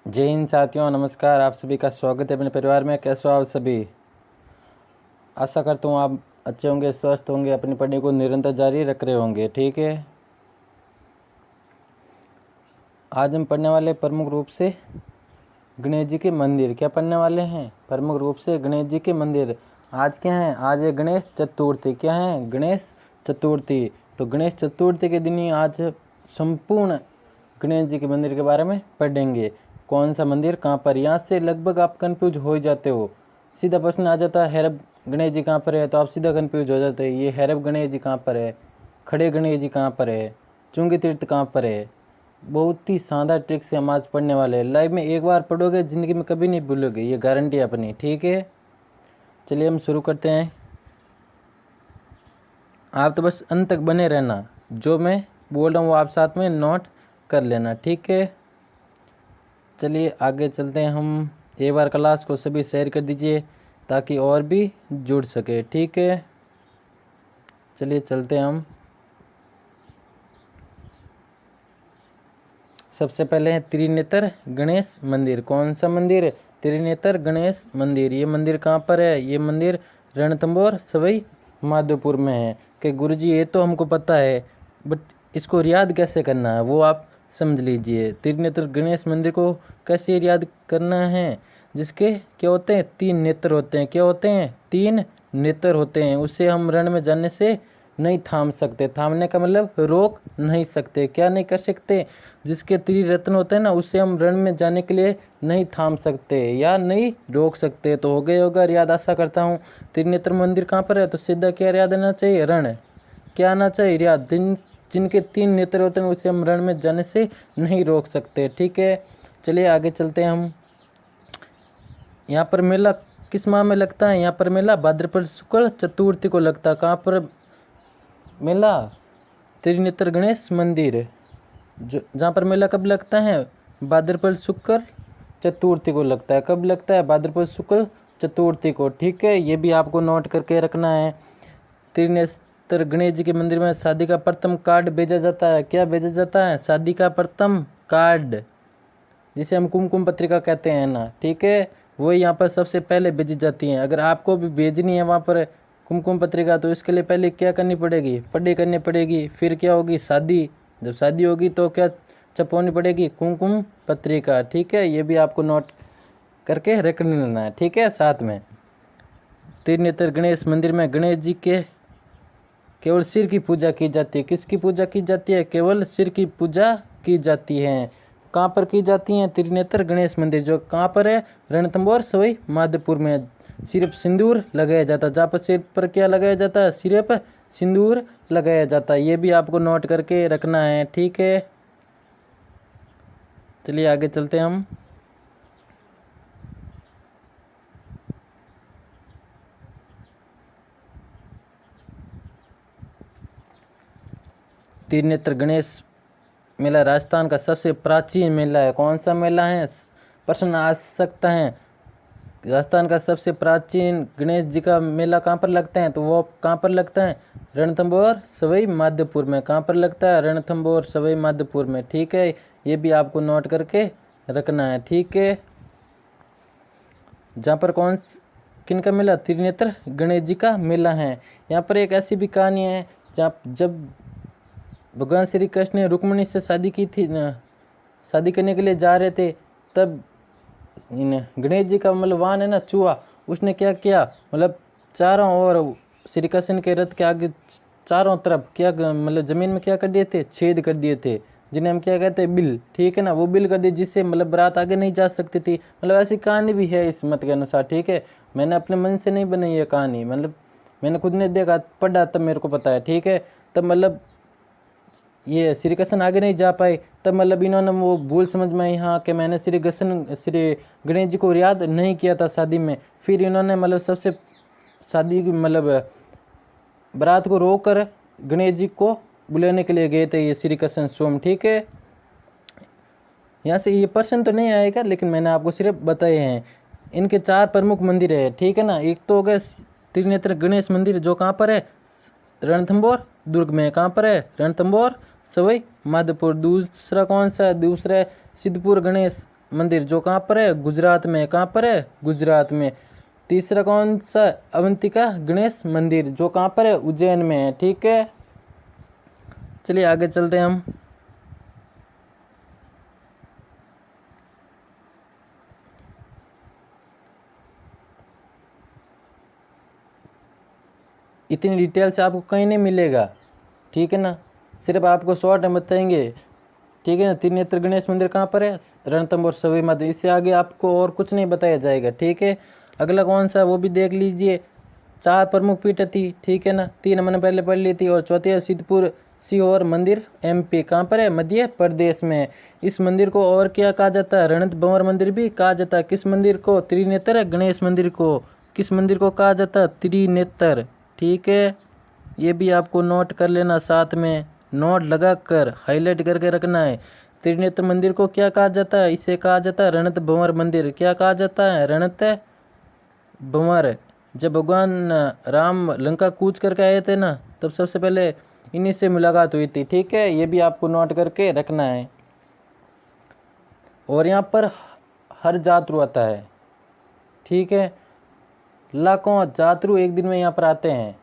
जय हिंद साथियों, नमस्कार। आप सभी का स्वागत है अपने परिवार में। कैसे हो आप सभी? आशा करता हूँ आप अच्छे होंगे, स्वस्थ होंगे, अपनी पढ़ाई को निरंतर जारी रख रहे होंगे। ठीक है, आज हम पढ़ने वाले प्रमुख रूप से गणेश जी के मंदिर। क्या पढ़ने वाले हैं? प्रमुख रूप से गणेश जी के मंदिर। आज क्या है? आज है गणेश चतुर्थी। क्या है? गणेश चतुर्थी। तो गणेश चतुर्थी के दिन ही आज संपूर्ण गणेश जी के मंदिर के बारे में पढ़ेंगे। कौन सा मंदिर कहाँ पर? यहाँ से लगभग आप कंफ्यूज हो जाते हो। सीधा प्रश्न आ जाता है, हैरब गणेश जी कहाँ पर है, तो आप सीधा कंफ्यूज हो जाते हैं। ये हैरब गणेश जी कहाँ पर है, खड़े गणेश जी कहाँ पर है, चुंगी तीर्थ कहाँ पर है। बहुत ही शानदार ट्रिक से हम आज पढ़ने वाले हैं। लाइव में एक बार पढ़ोगे ज़िंदगी में कभी नहीं भूलोगे, ये गारंटी है अपनी। ठीक है, चलिए हम शुरू करते हैं। आप तो बस अंत तक बने रहना, जो मैं बोल रहा हूँ वो आप साथ में नोट कर लेना। ठीक है, चलिए आगे चलते हैं हम। एक बार क्लास को सभी शेयर कर दीजिए ताकि और भी जुड़ सके। ठीक है, चलिए चलते हैं हम। सबसे पहले है त्रिनेत्र गणेश मंदिर। कौन सा मंदिर? त्रिनेत्र गणेश मंदिर। ये मंदिर कहाँ पर है? ये मंदिर रणथंभौर सवाई माधोपुर में है। कि गुरुजी ये तो हमको पता है, बट इसको याद कैसे करना है वो आप समझ लीजिए। त्रिनेत्र गणेश मंदिर को कैसे याद करना है? जिसके क्या होते हैं? 3 नेत्र होते हैं। क्या होते हैं? 3 नेत्र होते हैं। उसे हम रण में जाने से नहीं थाम सकते। थामने का मतलब रोक नहीं सकते। क्या नहीं कर सकते? जिसके त्रिरत्न होते हैं ना, उसे हम रण में जाने के लिए नहीं थाम सकते या नहीं रोक सकते। तो हो गए होगा याद, आशा करता हूँ। त्रिनेत्र मंदिर कहाँ पर है? तो सीधा क्या याद आना चाहिए? रण। क्या आना चाहिए? याद। जिनके 3 नेत्र होते हैं उसे हम रण में जाने से नहीं रोक सकते। ठीक है, चलिए आगे चलते हैं हम। यहाँ पर मेला किस माह में लगता है? यहाँ पर मेला भाद्रपद शुक्ल चतुर्थी को लगता है। कहाँ पर मेला? त्रिनेत्र गणेश मंदिर, जो जहाँ पर मेला कब लगता है? भाद्रपद शुक्ल चतुर्थी को लगता है। कब लगता है? भाद्रपद शुक्ल चतुर्थी को। ठीक है, ये भी आपको नोट करके रखना है। त्रिनेत्र गणेश जी के मंदिर में शादी का प्रथम कार्ड भेजा जाता है। क्या भेजा जाता है? शादी का प्रथम कार्ड, जिसे हम कुमकुम पत्रिका कहते हैं ना। ठीक है, वो यहाँ पर सबसे पहले भेजी जाती हैं। अगर आपको भी भेजनी है वहाँ पर कुमकुम पत्रिका, तो इसके लिए पहले क्या करनी पड़ेगी? पढ़ाई करनी पड़ेगी। फिर क्या होगी? शादी। जब शादी होगी तो क्या छपवानी पड़ेगी? कुमकुम पत्रिका। ठीक है, ये भी आपको नोट करके रख लेना है। ठीक है, साथ में त्रिनेत्र गणेश मंदिर में गणेश जी के केवल सिर की पूजा की जाती है। किसकी पूजा की जाती है? केवल सिर की पूजा की जाती है। कहाँ पर की जाती हैं? त्रिनेत्र गणेश मंदिर, जो कहाँ पर है? रणथंभौर सवाई माधोपुर में। सिर्फ सिंदूर लगाया जाता है। जहाँ पर सिर पर क्या लगाया जाता है? सिर्फ सिंदूर लगाया जाता है। ये भी आपको नोट करके रखना है। ठीक है, चलिए आगे चलते हैं हम। त्रिनेत्र गणेश मेला राजस्थान का सबसे प्राचीन मेला है। कौन सा मेला है? प्रश्न आ सकता है। राजस्थान का सबसे प्राचीन गणेश जी का मेला कहाँ पर लगता है? तो वो कहाँ पर लगता है? रणथंभौर सवाई माधोपुर में। कहाँ पर लगता है? रणथंभौर सवाई माधोपुर में। ठीक है, ये भी आपको नोट करके रखना है। ठीक है, जहाँ पर किन का मेला? त्रिनेत्र गणेश जी का मेला है। यहाँ पर एक ऐसी भी कहानी है, जहाँ जब भगवान श्री कृष्ण ने रुक्मिणी से शादी की थी, शादी करने के लिए जा रहे थे, तब गणेश जी का मतलब वाहन है ना, चूहा, उसने क्या किया? मतलब चारों ओर श्री कृष्ण के रथ के आगे चारों तरफ क्या मतलब जमीन में क्या कर दिए थे? छेद कर दिए थे, जिन्हें हम क्या कहते हैं? बिल। ठीक है ना, वो बिल कर दिए, जिससे मतलब बारात आगे नहीं जा सकती थी। मतलब ऐसी कहानी भी है इस मत के अनुसार। ठीक है, मैंने अपने मन से नहीं बनाई ये कहानी, मतलब मैंने खुद ने देखा, पढ़ा, तब मेरे को पता है। ठीक है, तब मतलब ये श्री कृष्ण आगे नहीं जा पाए, तब मतलब इन्होंने वो भूल समझ में आई, हाँ कि मैंने श्री गणेश जी को याद नहीं किया था शादी में। फिर इन्होंने मतलब सबसे शादी मतलब बारात को रोक कर गणेश जी को बुलाने के लिए गए थे ये श्री कृष्ण स्वयं। ठीक है, यहाँ से ये प्रश्न तो नहीं आएगा, लेकिन मैंने आपको सिर्फ बताए हैं। इनके 4 प्रमुख मंदिर है। ठीक है ना, एक तो हो गया त्रिनेत्र गणेश मंदिर, जो कहाँ पर है? रणथंभौर दुर्ग में। कहाँ पर है? रणथंभौर सवाई माधोपुर। दूसरा कौन सा है? दूसरा है सिद्धपुर गणेश मंदिर जो कहाँ पर है, गुजरात में। कहाँ पर है, गुजरात में। तीसरा कौन सा, अवंतिका गणेश मंदिर जो कहाँ पर है, उज्जैन में है। ठीक है, चलिए आगे चलते हैं हम। इतनी डिटेल से आपको कहीं नहीं मिलेगा, ठीक है ना, सिर्फ आपको शॉर्ट में बताएंगे, ठीक है ना। त्रिनेत्र गणेश मंदिर कहाँ पर है, रणथंभौर सवाई माधोपुर। इससे आगे आपको और कुछ नहीं बताया जाएगा, ठीक है। अगला कौन सा वो भी देख लीजिए। 4 प्रमुख पीठ थी, ठीक है ना, 3 हमने पहले पढ़ ली थी। और चौथी है सिद्धपुर सीहोर मंदिर MP, कहाँ पर है, मध्य प्रदेश में। इस मंदिर को और क्या कहा जाता है, रणथंभौर मंदिर भी कहा जाता है। किस मंदिर को, त्रिनेत्र गणेश मंदिर को किस मंदिर को कहा जाता है, त्रिनेत्र। ठीक है, ये भी आपको नोट कर लेना, साथ में नोट लगा कर हाईलाइट करके रखना है। त्रिनेत्र मंदिर को क्या कहा जाता है, इसे कहा जाता है रणथंभौर मंदिर। क्या कहा जाता है, रणथंभौर। जब भगवान राम लंका कूच करके आए थे ना, तब सबसे पहले इन्हीं से मुलाकात हुई थी। ठीक है, ये भी आपको नोट करके रखना है। और यहाँ पर हर जातरू आता है, ठीक है, लाखों जातरू एक दिन में यहाँ पर आते हैं।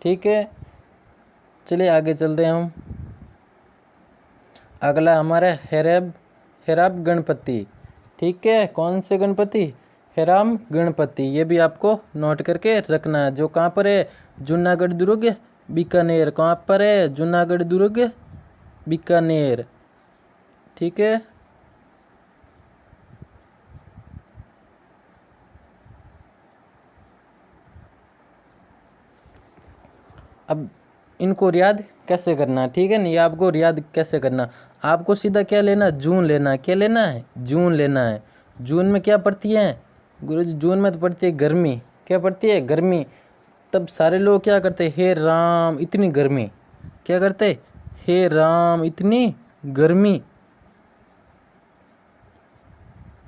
ठीक है, चलिए आगे चलते हैं हम। अगला हमारा हेराब गणपति। ठीक है, कौन से गणपति, हेराम गणपति। ये भी आपको नोट करके रखना है। जो कहाँ पर है, जूनागढ़ दुर्ग बीकानेर। कहाँ पर है, जूनागढ़ दुर्ग बीकानेर। ठीक है, अब इनको याद कैसे करना, ठीक है ना, ये आपको याद कैसे करना। आपको सीधा क्या लेना, जून लेना है। क्या लेना है, जून लेना है। जून में क्या पड़ती है गुरुजी, जून में तो पड़ती है गर्मी। क्या पड़ती है, गर्मी। तब सारे लोग क्या करते, हे राम इतनी गर्मी। क्या करते, हे राम इतनी गर्मी।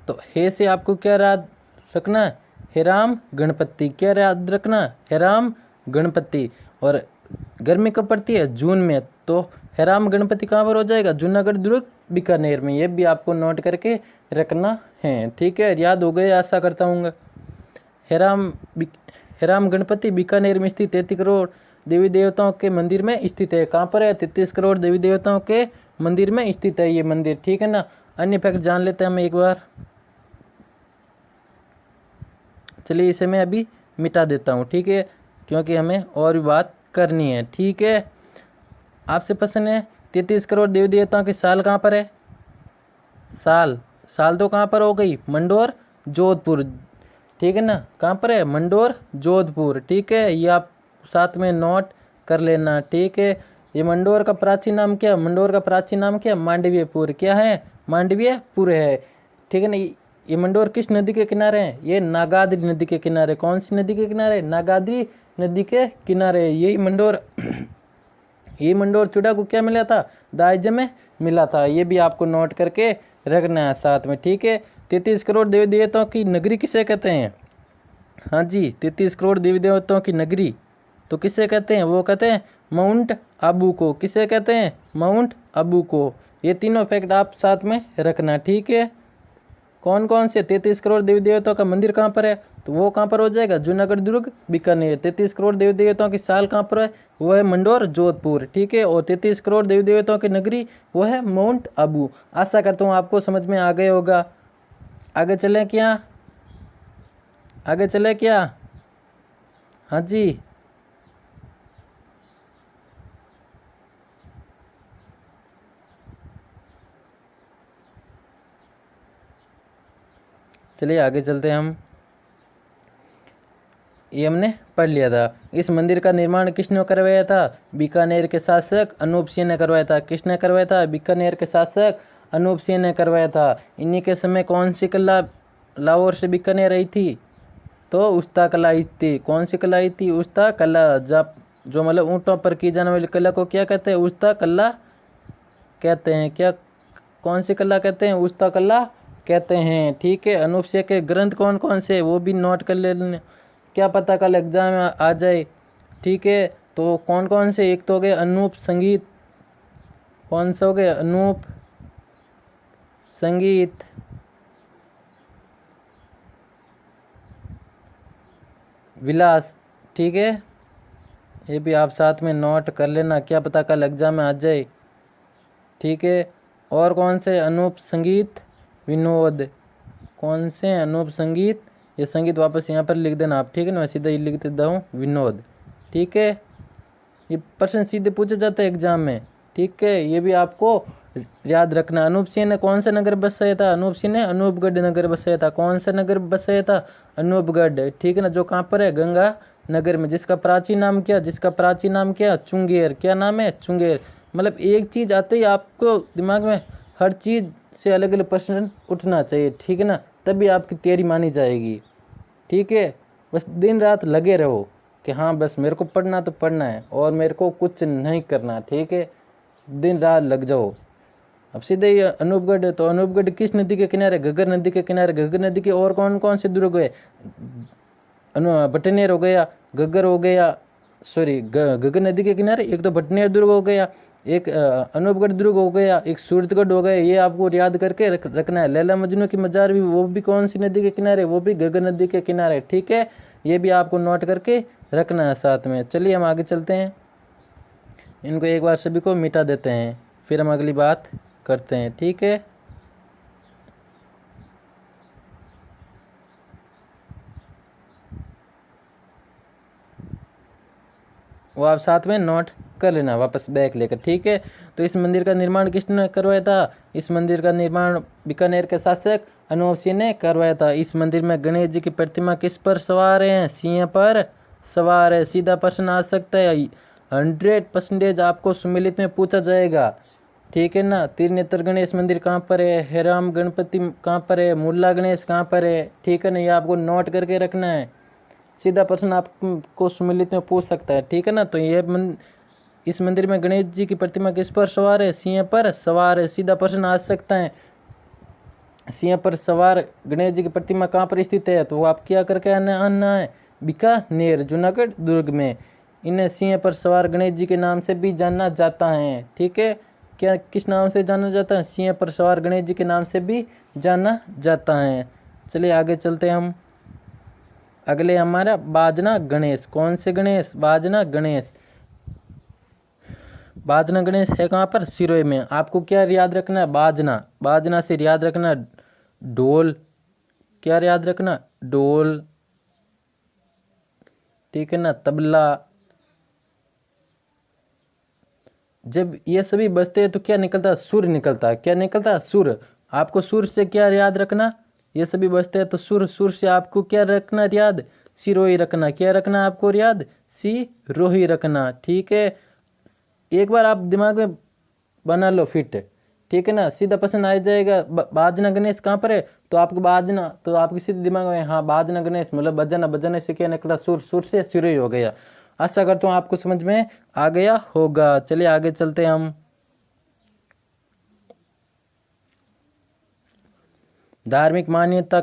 तो हे से आपको क्या याद रखना है, हे राम गणपति। क्या याद रखना, हे राम गणपति। और गर्मी कब पड़ती है, जून में। तो हे राम गणपति कहाँ पर हो जाएगा, जूनागढ़ दुर्ग बीकानेर में। ये भी आपको नोट करके रखना है, ठीक है। याद हो गए आशा करता हूँ। हे राम गणपति बीकानेर में स्थित 33 करोड़ देवी देवताओं के मंदिर में स्थित है। कहाँ पर है, 33 करोड़ देवी देवताओं के मंदिर में स्थित है ये मंदिर, ठीक है ना। अन्य फैक्ट जान लेते हैं हम एक बार। चलिए इसे मैं अभी मिटा देता हूँ, ठीक है, क्योंकि हमें और भी बात करनी है। ठीक है, आपसे प्रश्न है 33 करोड़ देवी देवताओं की साल कहाँ पर है। साल तो कहाँ पर हो गई, मंडोर जोधपुर। ठीक है ना, कहाँ पर है, मंडोर जोधपुर। ठीक है, ये आप साथ में नोट कर लेना। ठीक है, ये मंडोर का प्राचीन नाम क्या, मंडोर का प्राचीन नाम क्या, मांडवीयपुर। क्या है, मांडवीयपुर है। ठीक है ना, ये मंडोर किस नदी के किनारे है, ये नागाद्री नदी के किनारे। कौन सी नदी के किनारे, नागाद्री नदी के किनारे। यही मंडोर ये मंडोर चूड़ा को क्या मिला था, दाइजम में मिला था। ये भी आपको नोट करके रखना है साथ में। ठीक है, 33 करोड़ देवी देवताओं की नगरी किसे कहते हैं। हाँ जी, 33 करोड़ देवी देवताओं की नगरी तो किसे कहते हैं, वो कहते हैं माउंट आबू को। किसे कहते हैं, माउंट आबू को। ये तीनों फैक्ट आप साथ में रखना, ठीक है। कौन कौन से, 33 करोड़ देवी देवताओं का मंदिर कहाँ पर है, तो वो कहाँ पर हो जाएगा, जूनागढ़ दुर्ग बीकानेर। 33 करोड़ देवी देवताओं की साल कहाँ पर है, वो है मंडोर जोधपुर। ठीक है, और 33 करोड़ देवी देवताओं की नगरी वो है माउंट आबू। आशा करता हूँ आपको समझ में आ गए होगा। आगे चलें क्या, आगे चले क्या, हाँ जी। चलिए आगे चलते हैं हम। ये हमने पढ़ लिया था। इस मंदिर का निर्माण किसने करवाया था, बीकानेर के शासक अनूप सिंह ने करवाया था। किसने करवाया था, बीकानेर के शासक अनूप सिंह ने करवाया था। इन्हीं के समय कौन सी कला लाहौर से बीकानेर आई थी, तो उस्ता कला आई थी। कौन सी कला आई थी, उस्ता कला। जब जो मतलब ऊँटों पर की जाने वाली कला को क्या कहते हैं, उस्ता कला कहते हैं। क्या, कौन सी कला कहते हैं, उस्ता कला कहते हैं। ठीक है, अनूप सिंह के ग्रंथ कौन कौन से, वो भी नोट कर लेने, क्या पता कल एग्जाम में आ जाए। ठीक है, तो कौन कौन से, एक तो हो गए अनूप संगीत, कौन सा हो गया, अनूप संगीत। विलास। ठीक है, ये भी आप साथ में नोट कर लेना, क्या पता कल एग्जाम में आ जाए। ठीक है, और कौन से? अनूप संगीत, विनोद। कौन से? अनूप संगीत, ये संगीत वापस यहाँ पर लिख देना आप। ठीक है ना, मैं सीधा ही लिख देता हूँ विनोद। ठीक है, ये प्रश्न सीधे पूछे जाते हैं एग्जाम में। ठीक है, ये भी आपको याद रखना। अनूप सिंह ने कौन सा नगर बसाया था? अनूप सिंह ने अनूपगढ़ नगर बसाया था। कौन सा नगर बसाया था? अनूपगढ़। ठीक है ना, जो कहाँ पर है? गंगा नगर में। जिसका प्राचीन नाम क्या? जिसका प्राचीन नाम क्या? चुंगेर। क्या नाम है? चुंगेर। मतलब एक चीज़ आते ही आपको दिमाग में हर चीज़ से अलग अलग प्रश्न उठना चाहिए। ठीक है ना, तभी आपकी तैयारी मानी जाएगी। ठीक है, बस दिन रात लगे रहो कि हाँ बस मेरे को पढ़ना तो पढ़ना है और मेरे को कुछ नहीं करना। ठीक है, दिन रात लग जाओ। अब सीधे ही अनूपगढ़ है, तो अनूपगढ़ किस नदी के किनारे? घग्गर नदी के किनारे। घग्गर नदी के और कौन कौन से दुर्ग है? भटनेर हो गया, घग्गर हो गया, सॉरी घग्गर नदी के किनारे एक तो भटनेर दुर्ग हो गया, एक अनूपगढ़ दुर्ग हो गया, एक सूरतगढ़ हो गया। ये आपको याद करके रखना है। लैला मजनू की मजार भी, वो भी कौन सी नदी के किनारे? वो भी घग्गर नदी के किनारे। ठीक है, ये भी आपको नोट करके रखना है साथ में। चलिए हम आगे चलते हैं, इनको एक बार सभी को मिटा देते हैं, फिर हम अगली बात करते हैं। ठीक है, वो आप साथ में नोट कर लेना वापस बैग लेकर। ठीक है, तो इस मंदिर का निर्माण किसने करवाया था? इस मंदिर का निर्माण बीकानेर के शासक अनूप सिंह ने करवाया था। इस मंदिर में गणेश जी की प्रतिमा किस पर सवार है? सिंह पर सवार है। सीधा प्रश्न आ सकता है, 100% आपको सम्मिलित में पूछा जाएगा। ठीक है ना, त्रिनेत्र गणेश मंदिर कहाँ पर है? हेराम गणपति कहाँ पर है? मुल्ला गणेश कहाँ पर है? ठीक है ना, ये आपको नोट करके रखना है। सीधा प्रश्न आपको सम्मिलित में पूछ सकता है। ठीक है ना, तो ये इस मंदिर में गणेश जी की प्रतिमा किस पर सवार है? सिंह पर सवार है। सीधा प्रश्न आ सकता है, सिंह पर सवार गणेश जी की प्रतिमा कहाँ पर स्थित है? तो आप क्या करके आना है? बीकानेर, जूनागढ़ दुर्ग में। इन्हें सिंह पर सवार गणेश जी के नाम से भी जाना जाता है। ठीक है, क्या किस नाम से जाना जाता है? सिंह पर सवार गणेश जी के नाम से भी जाना जाता है। चलिए आगे चलते हैं हम। अगले हमारा बाजना गणेश। कौन से गणेश? बाजना गणेश। बाजना गणेश है कहाँ पर? सिरोही में। आपको क्या याद रखना है? बाजना। बाजना से याद रखना ढोल। क्या याद रखना? ढोल। ठीक है ना, तबला। जब ये सभी बजते हैं तो क्या निकलता है? सुर निकलता है। क्या निकलता है? सुर। आपको सुर से क्या याद रखना? ये सभी बजते हैं तो सुर। सुर से आपको क्या रखना याद? सिरोही रखना। क्या रखना आपको याद? सिरोही रखना। ठीक है, एक बार आप दिमाग में बना लो फिट। ठीक है ना, सीधा पसंद आ जाएगा। बाजना गणेश कहाँ पर है? तो आपको बाजना, तो आपके सीधे दिमाग में हाँ बाजना गणेश मतलब बजाना। बजाने से क्या निकला? सुर। सुर से सिरोही हो गया। आशा करता हूँ आपको समझ में आ गया होगा। चलिए आगे चलते हैं हम। धार्मिक मान्यताओं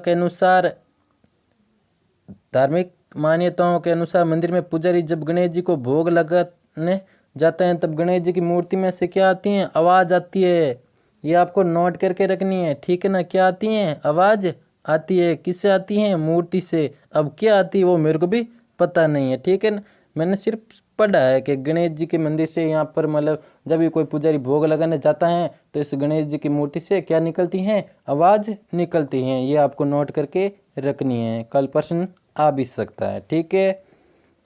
के अनुसार मंदिर में पुजारी जब गणेश जी को भोग लगाने जाते हैं तब गणेश जी की मूर्ति में से क्या आती है? आवाज़ आती है। ये आपको नोट करके रखनी है। ठीक है ना, क्या आती है? आवाज़ आती है। किससे आती है? मूर्ति से। अब क्या आती है वो मेरे को भी पता नहीं है। ठीक है ना, मैंने सिर्फ पढ़ा है कि गणेश जी के मंदिर से यहाँ पर मतलब जब भी कोई पुजारी भोग लगाने जाता है तो इस गणेश जी की मूर्ति से क्या निकलती हैं? आवाज़ निकलती हैं। ये आपको नोट करके रखनी है, कल प्रश्न आ भी सकता है। ठीक है,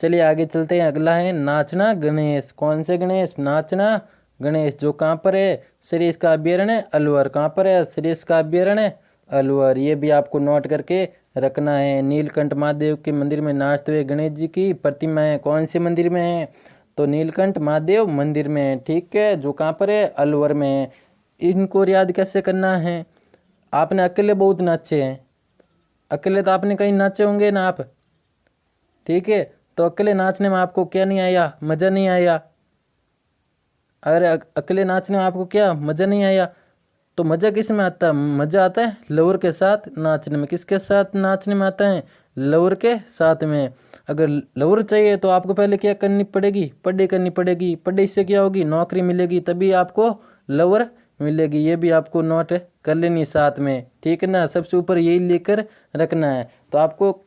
चलिए आगे चलते हैं। अगला है नाचना गणेश। कौन से गणेश? नाचना गणेश। जो कहाँ पर है? सरिस का अभ्यारण्य अलवर। कहाँ पर है? सरिस का अभ्यारण्य अलवर। ये भी आपको नोट करके रखना है। नीलकंठ महादेव के मंदिर में नाचते हुए गणेश जी की प्रतिमा है। कौन से मंदिर में है? तो नीलकंठ महादेव मंदिर में है। ठीक है, जो कहाँ पर है? अलवर में है। इनको याद कैसे करना है? आपने अकेले बहुत नाचे हैं, अकेले तो आपने कहीं नाचे होंगे ना आप। ठीक है, तो अकेले नाचने में आपको क्या नहीं आया? मज़ा नहीं आया। अगर अकेले नाचने में आपको क्या मज़ा नहीं आया तो मज़ा किस में आता है? मज़ा आता है लवर के साथ नाचने में। किसके साथ नाचने में आता है? लवर के साथ में। अगर लवर चाहिए तो आपको पहले क्या करनी पड़ेगी? पढ़ाई करनी पढ़ेगी। पढ़ाई से क्या होगी? नौकरी मिलेगी, तभी आपको लवर मिलेगी, ये भी आपको नोट कर लेनी साथ में, ठीक है ना। सबसे ऊपर यही लेकर रखना है। तो आपको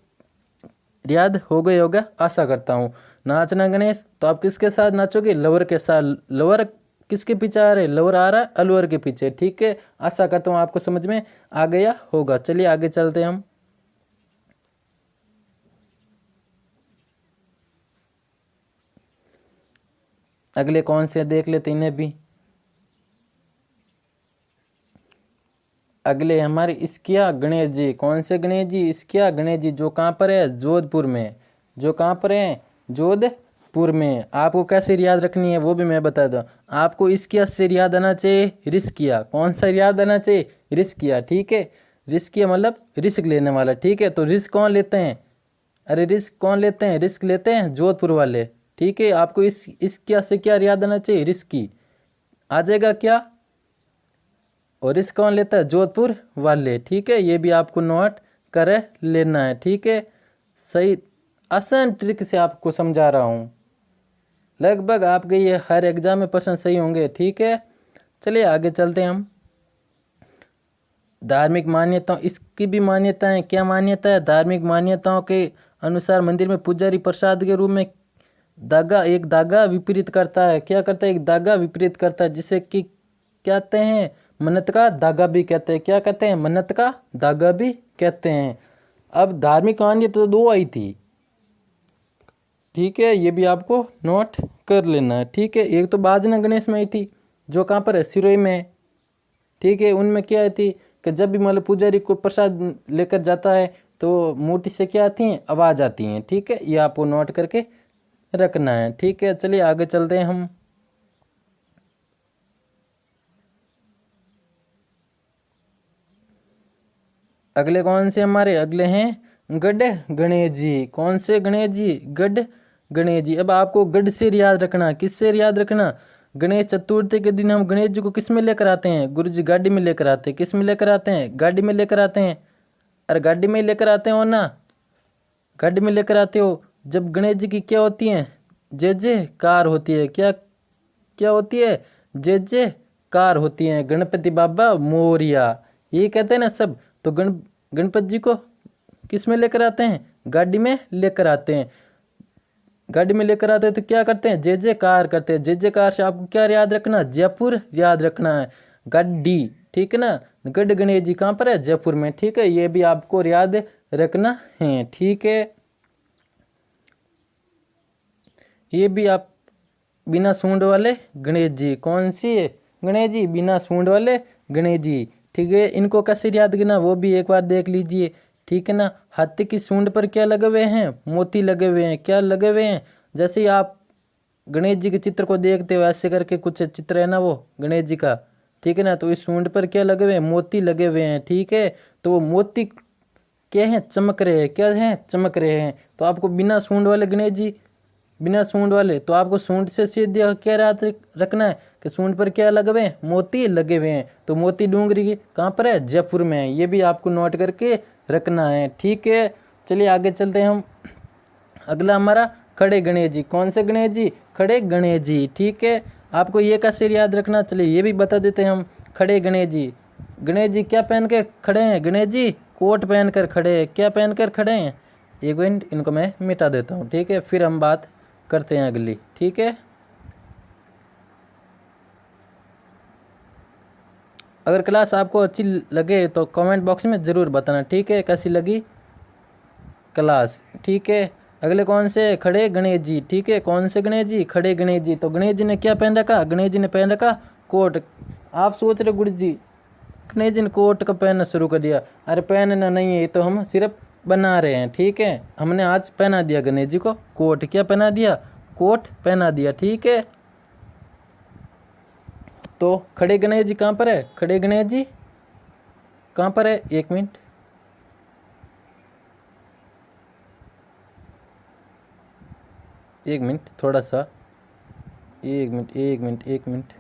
याद हो गया होगा, आशा करता हूँ। नाचना गणेश, तो आप किसके साथ नाचोगे? लवर के साथ। लवर किसके पीछे आ रहे? लवर आ रहा है अलवर के पीछे, ठीक है। आशा करता हूँ आपको समझ में आ गया होगा। चलिए आगे चलते हैं हम। अगले कौन से देख लेते इन्हें भी। अगले हमारे इसकिया गणेश जी। कौन से गणेश जी? इसकिया गणेश जी, जो कहाँ पर है? जोधपुर में। जो कहाँ पर है? जोधपुर में। आपको कैसे याद रखनी है वो भी मैं बता दूँ आपको। इसकिया से याद आना चाहिए रिस्किया। कौन सा याद आना चाहिए? रिस्किया, ठीक है। रिस्किया मतलब रिस्क लेने वाला, ठीक है। तो रिस्क कौन लेते हैं? अरे रिस्क कौन लेते हैं? रिस्क लेते हैं जोधपुर वाले, ठीक है। आपको इसकिया से क्या याद आना चाहिए? रिस्की आ जाएगा क्या? और रिस्क कौन लेता है? जोधपुर वाले, ठीक है। ये भी आपको नोट कर लेना है, ठीक है। सही आसान ट्रिक से आपको समझा रहा हूँ। लगभग आपके ये हर एग्जाम में प्रश्न सही होंगे, ठीक है। चलिए आगे चलते हैं हम। धार्मिक मान्यताओं, इसकी भी मान्यताएं। क्या मान्यता है? धार्मिक मान्यताओं के अनुसार मंदिर में पुजारी प्रसाद के रूप में एक धागा विपरीत करता है। क्या करता है? एक धागा विपरीत करता है, जिसे कि कहते हैं मन्नत का धागा भी कहते हैं। क्या कहते हैं? मन्नत का धागा भी कहते हैं। अब धार्मिक मान्यता तो दो आई थी, ठीक है। ये भी आपको नोट कर लेना है, ठीक है। एक तो बाजना गणेश में आई थी, जो कहाँ पर है? सिरोही में, ठीक है। उनमें क्या आई थी कि जब भी मतलब पुजारी को प्रसाद लेकर जाता है तो मूर्ति से क्या आती हैं? आवाज आती हैं, ठीक है। ये आपको नोट करके रखना है, ठीक है। चलिए आगे चलते हैं हम। अगले कौन से हमारे? अगले हैं गढ़ गणेश जी। कौन से गणेश जी? गढ़ गणेश जी। अब आपको गढ़ से याद रखना। किससे याद रखना? गणेश चतुर्थी के दिन हम गणेश जी को किस में लेकर आते हैं? गुरु जी गाड़ी में लेकर आते हैं। किस में लेकर आते हैं? गाड़ी में लेकर आते हैं। अरे गाड़ी में लेकर आते हो ना, गाड़ी में लेकर आते हो। जब गणेश जी की क्या होती है? जय जयकार होती है। क्या क्या होती है? जय जयकार होती है। गणपति बाबा मोरिया, ये कहते हैं ना सब। तो गणपति जी को किस में लेकर आते हैं? गाड़ी में लेकर आते हैं। गाड़ी में लेकर आते हैं तो क्या करते हैं? जय जयकार करते हैं। जय जयकार से आपको क्या याद रखना? जयपुर याद रखना है। गड्डी, ठीक है ना। गढ़ गणेश जी कहाँ पर है? जयपुर में, ठीक है। ये भी आपको याद रखना है, ठीक है। ये भी आप बिना सूंड वाले गणेश जी। कौन सी है? गणेश जी बिना सूंड वाले गणेश जी, ठीक है। इनको कैसे याद करना वो भी एक बार देख लीजिए, ठीक है ना। हाथी की सूंड पर क्या लगे हुए हैं? मोती लगे हुए हैं। क्या लगे हुए हैं? जैसे ही आप गणेश जी के चित्र को देखते हो ऐसे करके कुछ चित्र है ना वो गणेश जी का, ठीक है ना। तो इस सूंड पर क्या लगे हुए हैं? मोती लगे हुए हैं, ठीक है। तो वो मोती क्या हैं? चमक रहे हैं। क्या हैं? चमक रहे हैं। तो आपको बिना सूंड वाले गणेश जी, बिना सूंड वाले, तो आपको सूंड से सीधे क्या याद रखना है कि सूंड पर क्या लगे हुए हैं? मोती लगे हुए हैं। तो मोती डूंगरी की कहाँ पर है? जयपुर में है। ये भी आपको नोट करके रखना है, ठीक है। चलिए आगे चलते हैं हम। अगला हमारा खड़े गणेश जी। कौन से गणेश जी? खड़े गणेश जी, ठीक है। आपको ये कैसे याद रखना? चलिए ये भी बता देते हैं हम। खड़े गणेश जी, गणेश जी क्या पहन के खड़े हैं? गणेश जी कोट पहन कर खड़े हैं। क्या पहन कर खड़े हैं? एक मिनट, इनको मैं मिटा देता हूँ, ठीक है। फिर हम बात करते हैं अगली, ठीक है। अगर क्लास आपको अच्छी लगे तो कमेंट बॉक्स में ज़रूर बताना, ठीक है, कैसी लगी क्लास, ठीक है। अगले कौन से? खड़े गणेश जी, ठीक है। कौन से गणेश जी? खड़े गणेश जी। तो गणेश जी ने क्या पहन रखा? गणेश जी ने पहन रखा कोट। आप सोच रहे गुरु जी गणेश जी ने कोट का पहनना शुरू कर दिया। अरे पहनना नहीं है, ये तो हम सिर्फ बना रहे हैं, ठीक है। हमने आज पहना दिया गणेश जी को कोट। क्या पहना दिया? कोट पहना दिया, ठीक है। तो खड़े गणेश जी कहाँ पर है? खड़े गणेश जी कहाँ पर है? एक मिनट, एक मिनट, थोड़ा सा, एक मिनट, एक मिनट, एक मिनट।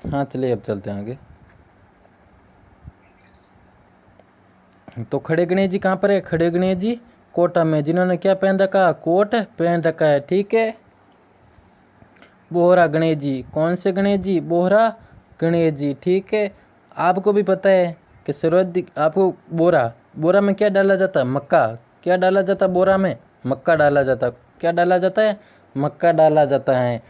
हाँ चलिए अब चलते हैं आगे। तो खड़े गणेश जी कहाँ पर है? खड़े गणेश जी कोटा में, जिन्होंने क्या पहन रखा, कोट पहन रखा है। ठीक है। बोहरा गणेश जी, कौन से गणेश जी, बोहरा गणेश जी। ठीक है। आपको भी पता है कि सर्वाधिक आपको बोरा में क्या डाला जाता है, मक्का। क्या डाला जाता है बोरा में, मक्का डाला जाता है। क्या डाला जाता है, मक्का डाला जाता है।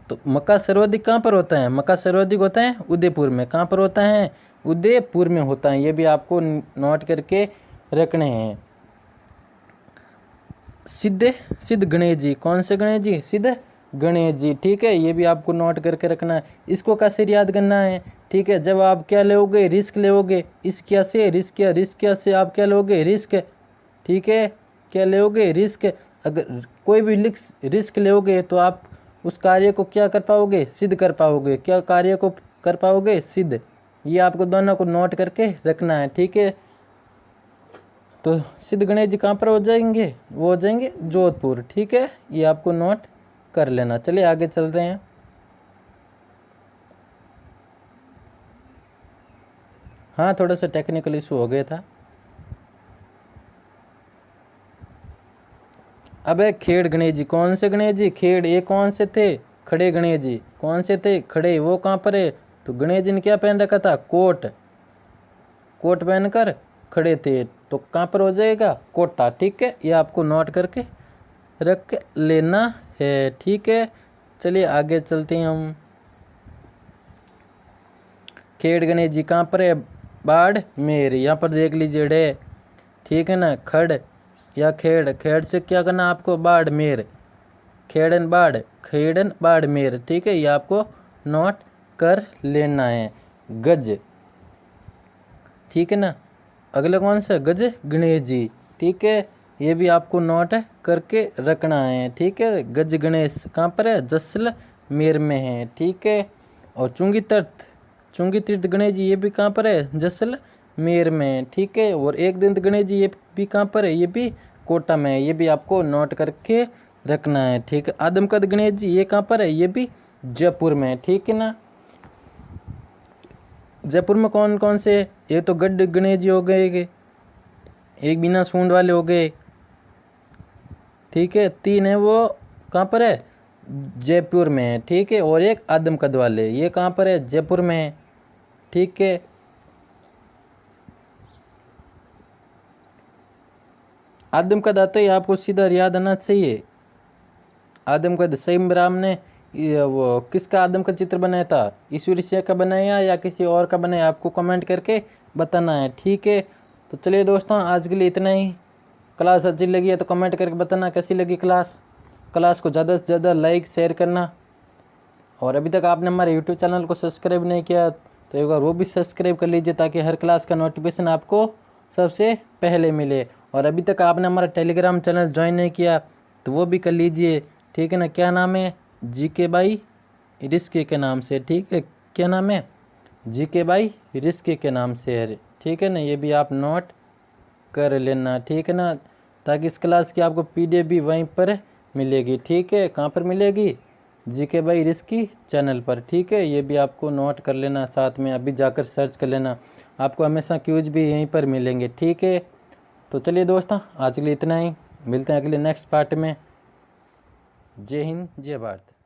तो मक्का सर्वाधिक कहाँ पर होता है, मक्का सर्वाधिक होता है उदयपुर में। कहाँ पर होता है, उदयपुर में होता है। ये भी आपको नोट करके रखने हैं। सिद्ध गणेश जी, कौन से गणेश जी, सिद्ध गणेश जी। ठीक है। ये भी आपको नोट करके रखना है। इसको कैसे याद करना है, ठीक है, जब आप क्या लोगे, रिस्क लोगे, इस क्या से रिस्क से आप क्या लोगे, रिस्क। ठीक है। क्या लोगे, रिस्क। अगर कोई भी रिस्क लोगे तो आप उस कार्य को क्या कर पाओगे, सिद्ध कर पाओगे। क्या कार्य को कर पाओगे, सिद्ध। ये आपको दोनों को नोट करके रखना है। ठीक है। तो सिद्ध गणेश जी कहाँ पर हो जाएंगे, वो हो जाएंगे जोधपुर। ठीक है। ये आपको नोट कर लेना। चलिए आगे चलते हैं। हाँ, थोड़ा सा टेक्निकल इशू हो गया था। अब है खेड़ गणेश जी, कौन से गणेश जी, खेड़। ये कौन से थे, खड़े गणेश जी। कौन से थे, खड़े। वो कहाँ पर है, तो गणेश जी ने क्या पहन रखा था, कोट पहनकर खड़े थे। तो कहाँ पर हो जाएगा, कोटा। ठीक है। ये आपको नोट करके रख लेना है। ठीक है। चलिए आगे चलते हैं हम। खेड़ गणेश जी कहाँ पर है, बाड़मेर। यहाँ पर देख लीजिए डे। ठीक है ना, खड़ या खेड़ से क्या करना आपको, बाड़मेर। खेड़न बाड़मेर। ठीक है। ये आपको नोट कर लेना है। गज। ठीक है ना, अगले कौन सा, गज गणेश जी। ठीक है। ये भी आपको नोट करके रखना है। ठीक है। गज गणेश कहाँ पर है, जैसलमेर में है। ठीक है। और चुंगी तीर्थ गणेश जी, ये भी कहाँ पर है, जैसलमेर में। ठीक है। और एक दंत गणेश जी, ये भी कहाँ पर है, ये भी कोटा में है। ये भी आपको नोट करके रखना है। ठीक है। आदमकद गणेश जी, ये कहाँ पर है, ये भी जयपुर में। ठीक है ना। जयपुर में कौन कौन से, ये तो गढ़ गणेश जी हो गए, एक बिना सूंड वाले हो गए। ठीक है। 3 है वो कहाँ पर है, जयपुर में है। ठीक है। और एक आदमकद वाले, ये कहाँ पर है, जयपुर में है। ठीक है। आदमकद आते ही आपको सीधा याद आना चाहिए, आदमकद सईम राम ने वो किसका आदम का चित्र बनाया था, ईश्वरी सिंह का बनाया या किसी और का बनाया, आपको कमेंट करके बताना है। ठीक है। तो चलिए दोस्तों, आज के लिए इतना ही। क्लास अच्छी लगी है तो कमेंट करके बताना कैसी लगी क्लास को ज़्यादा से ज़्यादा लाइक शेयर करना। और अभी तक आपने हमारे यूट्यूब चैनल को सब्सक्राइब नहीं किया तो एक बार वो भी सब्सक्राइब कर लीजिए, ताकि हर क्लास का नोटिफिकेशन आपको सबसे पहले मिले। और अभी तक आपने हमारा टेलीग्राम चैनल ज्वाइन नहीं किया तो वो भी कर लीजिए। ठीक है ना, क्या नाम है, जीके बाई रिस्के के नाम से। ठीक है। क्या नाम है, जीके बाई रिस्के के नाम से है। ठीक है ना, ये भी आप नोट कर लेना। ठीक है ना, ताकि इस क्लास की आपको पीडीएफ भी वहीं पर मिलेगी। ठीक है। कहाँ पर मिलेगी, जीके बाई रिस्की चैनल पर। ठीक है। ये भी आपको नोट कर लेना, साथ में अभी जाकर सर्च कर लेना, आपको हमेशा क्यूज भी यहीं पर मिलेंगे। ठीक है। तो चलिए दोस्तों, आज के लिए इतना ही। मिलते हैं अगले नेक्स्ट पार्ट में। जय हिंद, जय भारत।